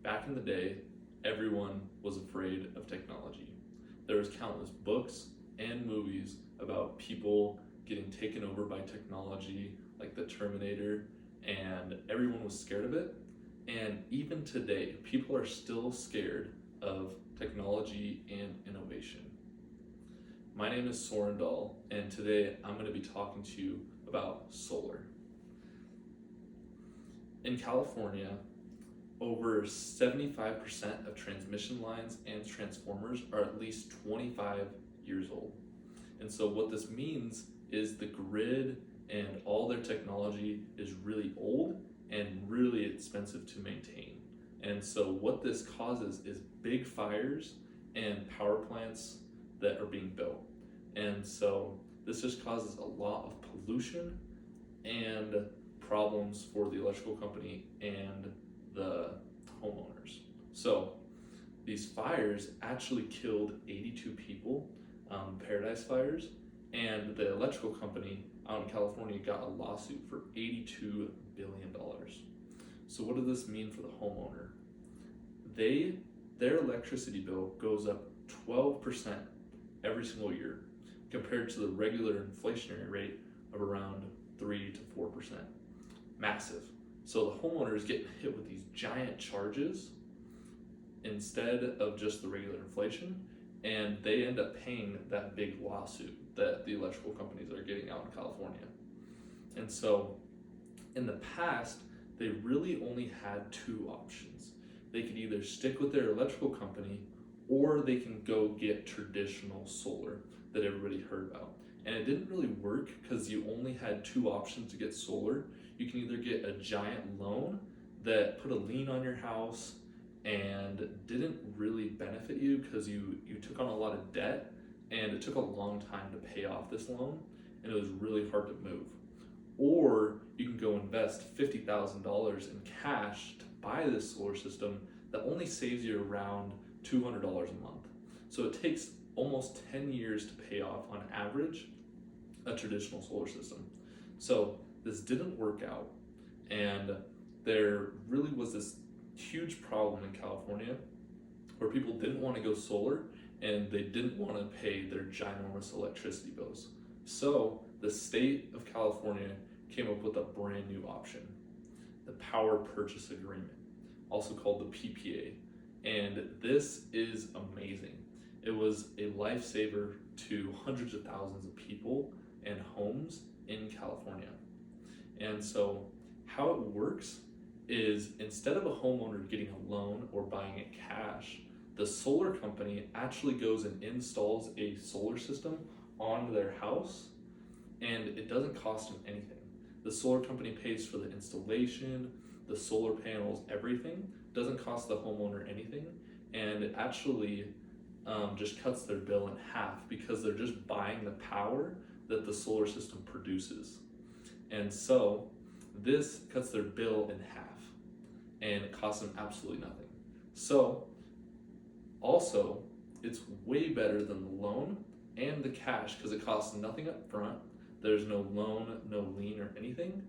Back in the day, everyone was afraid of technology. There was countless books and movies about people getting taken over by technology, like the Terminator, and everyone was scared of it. And even today, people are still scared of technology and innovation. My name is Soren Dahl, and today I'm going to be talking to you about solar. In California, over 75% of transmission lines and transformers are at least 25 years old. And so what this means is the grid and all their technology is really old and really expensive to maintain. And so what this causes is big fires and power plants that are being built. And so this just causes a lot of pollution and problems for the electrical company and the homeowners. So these fires actually killed 82 people, Paradise Fires, and the electrical company out in California got a lawsuit for $82 billion. So what does this mean for the homeowner? Their electricity bill goes up 12% every single year compared to the regular inflationary rate of around 3 to 4%. Massive. So the homeowner is getting hit with these giant charges instead of just the regular inflation, and they end up paying that big lawsuit that the electrical companies are getting out in California. And so in the past, they really only had two options. They could either stick with their electrical company or they can go get traditional solar that everybody heard about. And it didn't really work because you only had two options to get solar. You can either get a giant loan that put a lien on your house and didn't really benefit you because you took on a lot of debt and it took a long time to pay off this loan and it was really hard to move. Or you can go invest $50,000 in cash to buy this solar system that only saves you around $200 a month. So it takes almost 10 years to pay off on average a traditional solar system. So this didn't work out, and there really was this huge problem in California where people didn't want to go solar and they didn't want to pay their ginormous electricity bills. So the state of California came up with a brand new option, the Power Purchase Agreement, also called the PPA. And this is amazing. It was a lifesaver to hundreds of thousands of people and homes in California. And so how it works is instead of a homeowner getting a loan or buying it cash, the solar company actually goes and installs a solar system on their house, and it doesn't cost them anything. The solar company pays for the installation, the solar panels, everything. Doesn't cost the homeowner anything, and it actually just cuts their bill in half because they're just buying the power that the solar system produces. And so this cuts their bill in half and it costs them absolutely nothing. So also it's way better than the loan and the cash because it costs nothing up front. There's no loan, no lien or anything,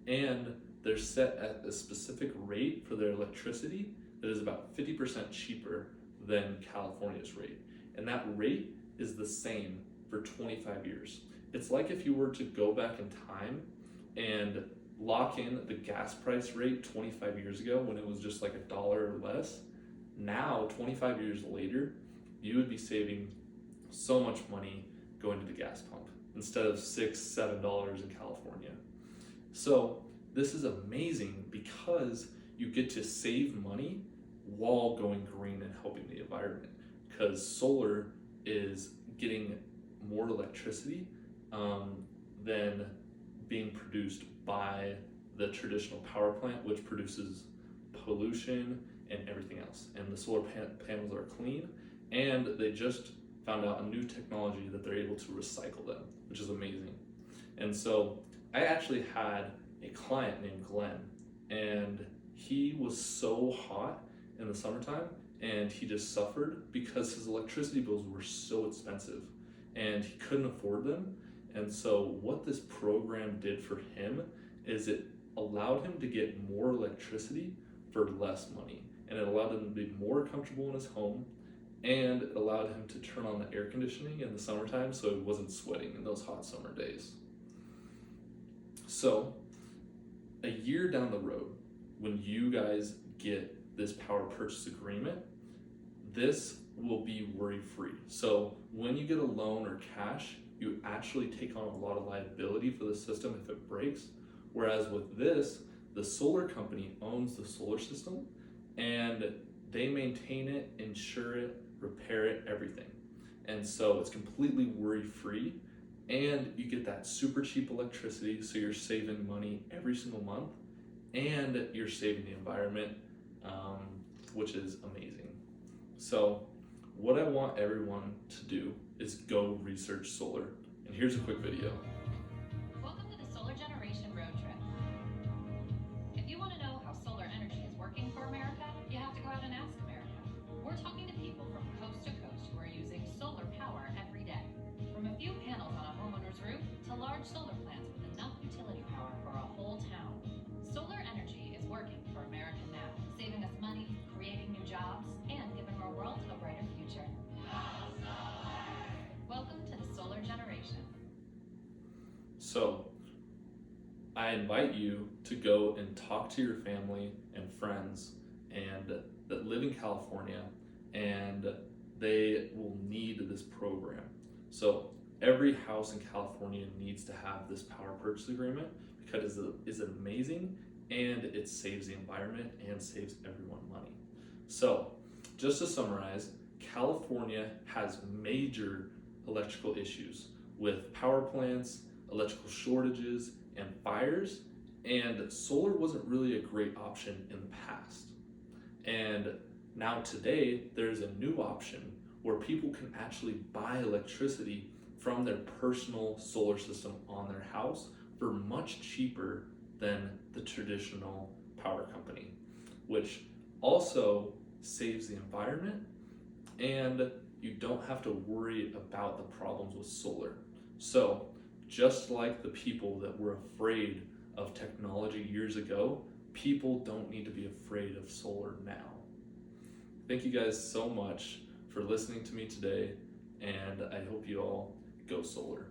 and they're set at a specific rate for their electricity that is about 50% cheaper than California's rate. And that rate is the same for 25 years. It's like if you were to go back in time and lock in the gas price rate 25 years ago when it was just like $1 or less. Now, 25 years later, you would be saving so much money going to the gas pump instead of $6, $7 in California. So this is amazing because you get to save money while going green and helping the environment, because solar is getting more electricity than being produced by the traditional power plant, which produces pollution and everything else. And the solar panels are clean, and they just found out a new technology that they're able to recycle them, which is amazing. And so I actually had a client named Glenn, and he was so hot in the summertime and he just suffered because his electricity bills were so expensive and he couldn't afford them. And so what this program did for him is it allowed him to get more electricity for less money. and it allowed him to be more comfortable in his home, and it allowed him to turn on the air conditioning in the summertime so he wasn't sweating in those hot summer days. So, a year down the road, when you guys get this power purchase agreement, this will be worry-free. So when you get a loan or cash, you actually take on a lot of liability for the system if it breaks. Whereas with this, the solar company owns the solar system and they maintain it, insure it, repair it, everything. And so it's completely worry-free, and you get that super cheap electricity, so you're saving money every single month, and you're saving the environment, which is amazing. So what I want everyone to do is go research solar. And here's a quick video. Welcome to the Solar Generation Road Trip. If you want to know how solar energy is working for America, you have to go out and ask America. We're talking to people from coast to coast who are using solar power every day. From a few panels on a homeowner's roof to large solar plants with enough utility power for a whole town. Solar energy is working for America now, saving us money, creating new jobs, and giving our world a brighter future. Welcome to the Solar Generation. So I invite you to go and talk to your family and friends and that live in California, and they will need this program. So every house in California needs to have this power purchase agreement because it's amazing, and it saves the environment and saves everyone money. So just to summarize, California has major electrical issues with power plants, electrical shortages, and fires, and solar wasn't really a great option in the past. And now today, there's a new option where people can actually buy electricity from their personal solar system on their house for much cheaper than the traditional power company, which also saves the environment, and you don't have to worry about the problems with solar. So just like the people that were afraid of technology years ago, people don't need to be afraid of solar now. Thank you guys so much for listening to me today, and I hope you all go solar.